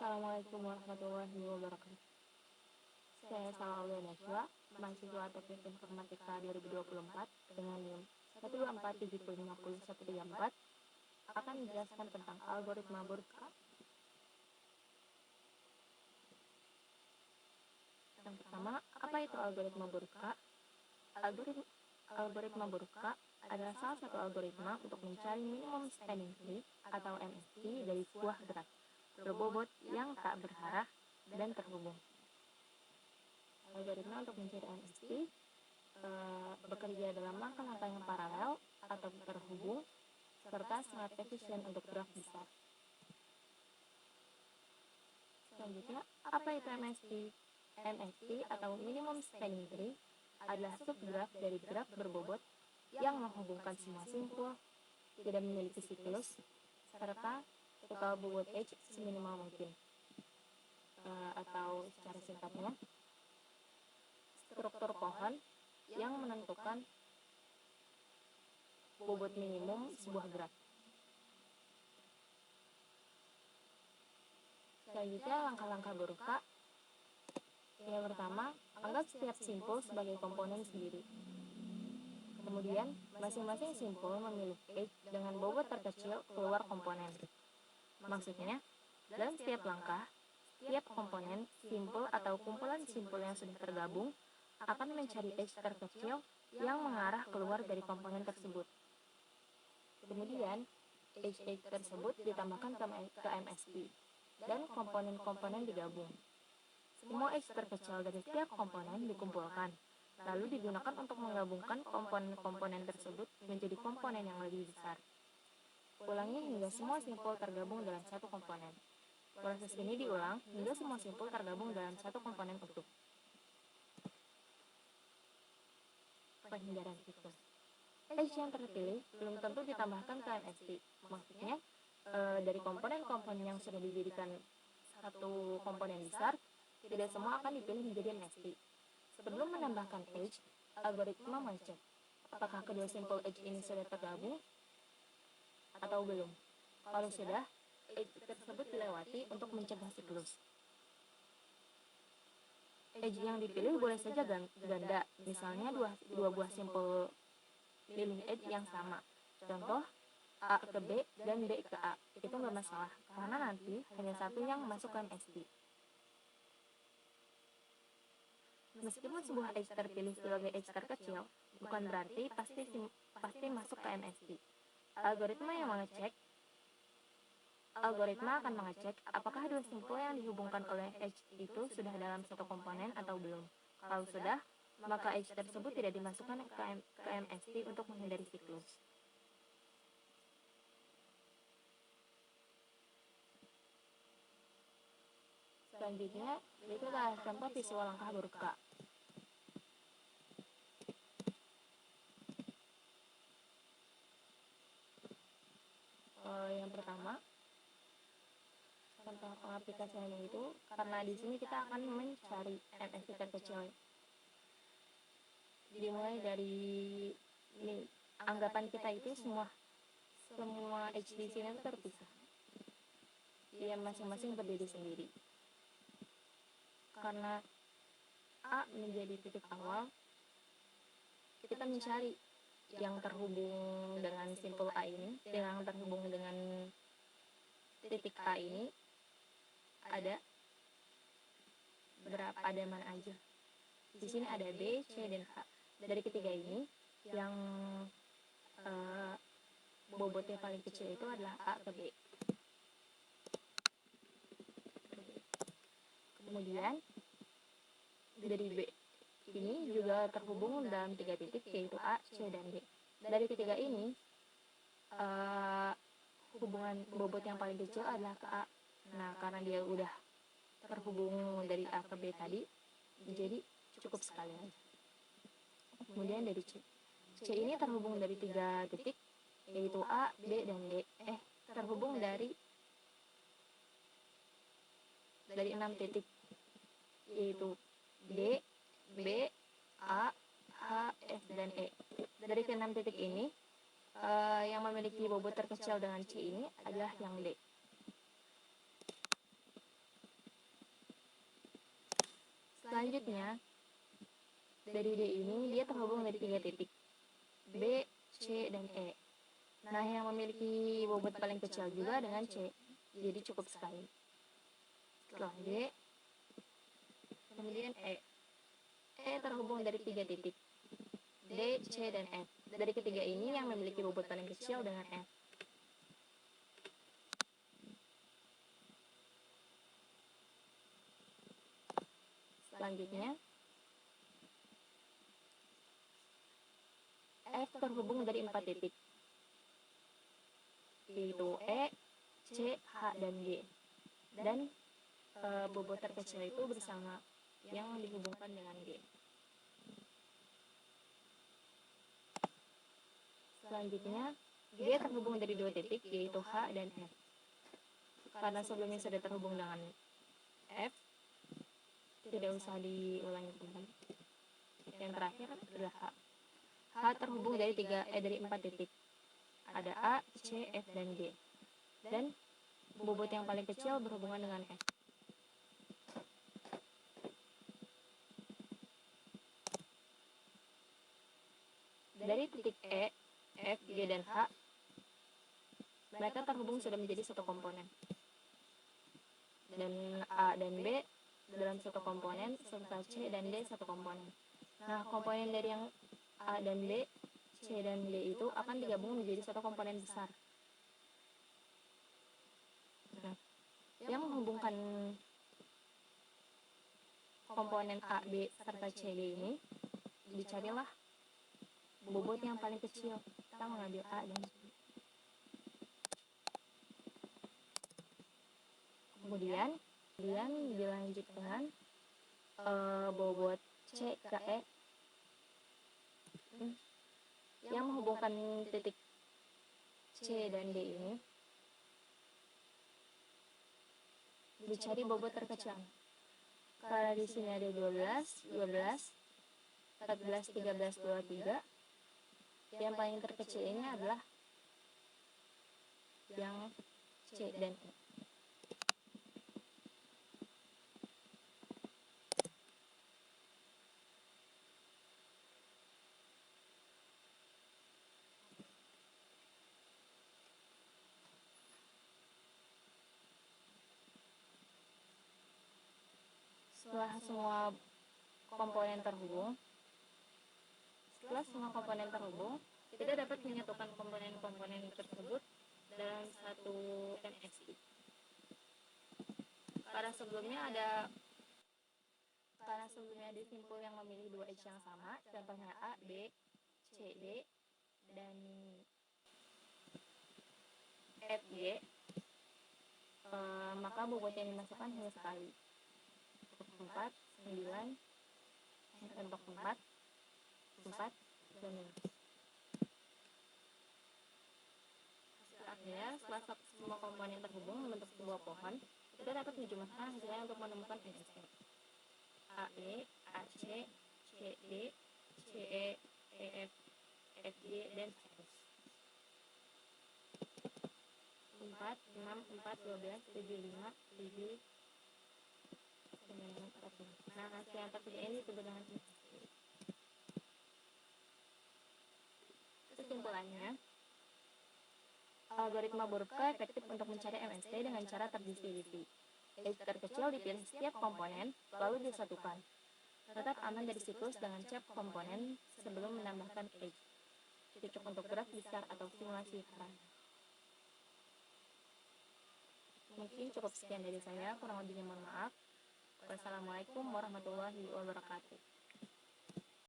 Assalamualaikum warahmatullahi wabarakatuh. Saya Salawiyah Najwa, mahasiswa Teknik Informatika 2024 dengan NIM 124750134 akan menjelaskan tentang algoritma Burqa. Yang pertama, apa itu algoritma Burqa? Algoritma Burqa adalah salah satu algoritma untuk mencari minimum spanning tree atau MST dari sebuah graf berbobot yang tak berarah dan terhubung. Algoritma untuk mencari MST bekerja dalam langkah-langkah yang paralel atau terhubung serta sangat efisien untuk graf besar. Selanjutnya, apa itu MST? MST atau minimum spanning tree adalah subgraf dari graf berbobot yang menghubungkan semua simpul, tidak memiliki siklus, serta total bobot edge seminimal mungkin. Atau secara singkatnya, struktur pohon yang menentukan bobot minimum sebuah graf. Selanjutnya, langkah-langkah Burqa. Yang pertama, anggap setiap simpul sebagai komponen sendiri. Kemudian, masing-masing simpul memiliki edge dengan bobot terkecil keluar komponen. Maksudnya, dalam setiap langkah, setiap komponen, simpul atau kumpulan simpul yang sudah tergabung akan mencari edge terkecil yang mengarah keluar dari komponen tersebut. Kemudian, edge tersebut ditambahkan ke MST, dan komponen-komponen digabung. Semua edge terkecil dari setiap komponen dikumpulkan, lalu digunakan untuk menggabungkan komponen-komponen tersebut menjadi komponen yang lebih besar. Ulangi hingga semua simpul tergabung dalam satu komponen. Proses ini diulang hingga semua simpul tergabung dalam satu komponen utuh. Penghindaran siklus. Edge yang terpilih belum tentu ditambahkan ke MST. Maksudnya, dari komponen-komponen yang sudah dijadikan satu komponen besar, tidak semua akan dipilih menjadi MST. Sebelum menambahkan edge, algoritma mengecek apakah kedua simpul edge ini sudah tergabung atau belum. Kalau sudah, edge tersebut dilewati untuk mencegah siklus. Edge yang dipilih boleh saja ganda, misalnya dua buah simpul pilih edge yang sama. Contoh, A ke B dan B ke A. Itu nggak masalah, karena nanti hanya satu yang masuk ke MST. Meskipun sebuah edge terpilih sebagai edge terkecil, bukan berarti pasti masuk ke MST. Algoritma akan mengecek apakah dua simpul yang dihubungkan oleh edge itu sudah dalam satu komponen atau belum. Kalau sudah, maka edge tersebut tidak dimasukkan ke MST untuk menghindari siklus. Selanjutnya, itu adalah contoh visual langkah Burqa. Yang pertama, contoh pengaplikasiannya itu, karena di sini kita akan mencari MST terkecil. Dimulai dari ini, anggapan kita itu semua edge di sini terpisah. Dia masing-masing berdiri sendiri. Karena A menjadi titik awal, kita mencari yang terhubung dengan simpul A ini, yang terhubung dengan titik A ini ada mana aja. Di sini ada B, C, dan H. Dari ketiga ini, yang bobotnya paling kecil itu adalah A ke B. Kemudian, dari B ini juga terhubung dalam 3 titik, yaitu A, C, dan D. Dari ketiga ini, hubungan bobot yang paling kecil adalah ke A. Nah, karena dia udah terhubung dari A ke B tadi, jadi cukup sekali aja. Kemudian dari C. C ini terhubung dari 3 titik, yaitu A, B, dan D. Terhubung dari 6 titik, yaitu D, B, A, H, F, dan E. Dari ke-6 titik ini, yang memiliki bobot terkecil dengan C ini adalah yang D. Selanjutnya, dari D ini dia terhubung dari 3 titik, B, C, dan E. Nah, yang memiliki bobot paling kecil juga dengan C, jadi cukup sekali. Setelah D, kemudian E. E terhubung dari 3 titik, D, C, dan F. Dari ketiga ini yang memiliki bobot paling kecil dengan F. Selanjutnya, F terhubung dari 4 titik, yaitu E, C, H, dan G. Dan bobot terkecil itu bersama yang dihubungkan dengan G. Selanjutnya, G terhubung dari 2 titik, yaitu H dan F. Karena sebelumnya sudah terhubung dengan F, tidak usah diulangi kembali. Yang terakhir adalah H. H terhubung dari 4 titik. Ada A, C, F, dan G. Dan bobot yang paling kecil berhubungan dengan F. Dari titik E, F, G, dan H, mereka terhubung sudah menjadi satu komponen. Dan A dan B dalam satu komponen, serta C dan D satu komponen. Nah, komponen dari yang A dan B, C dan D itu akan digabung menjadi satu komponen besar. Nah, yang menghubungkan komponen A, B, serta C, D ini, dicarilah bobot yang paling kecil. Kita mengambil A dan C. Kemudian dilanjut dengan bobot C ke E yang menghubungkan titik C dan D ini, dicari bobot terkecil. Karena di sini ada 12, 14, 13, 23. Yang paling terkecil ini adalah yang C dan E. Setelah semua komponen terhubung, kita dapat menyatukan komponen-komponen tersebut dalam satu MSI. Karena sebelumnya ada simpul yang memilih dua H yang sama, contohnya A, B, C, D, dan F, G, maka bobot yang dimasukkan hanya sekali, untuk 4, 9, untuk 4, dan 5. Akhirnya, setelah semua komponen terhubung membentuk sebuah pohon, kita dapat menjumlahkan hasilnya untuk menemukan NSF. AE, AC, CD, CE, EF, FG, dan FS. 4, 6, 4, 12, 7, 5, 7, 9, 4. Nah, hasil yang tersedia ini disebut dengan NSF. Kesimpulannya, algoritma Burke efektif untuk mencari MST dengan cara terdistribusi. H terkecil dipilih setiap komponen, lalu disatukan. Tetap aman dari siklus dengan cek komponen sebelum menambahkan H. Cocok untuk graf besar atau simulasi heran. Mungkin cukup sekian dari saya, kurang lebihnya mohon maaf. Wassalamualaikum warahmatullahi wabarakatuh.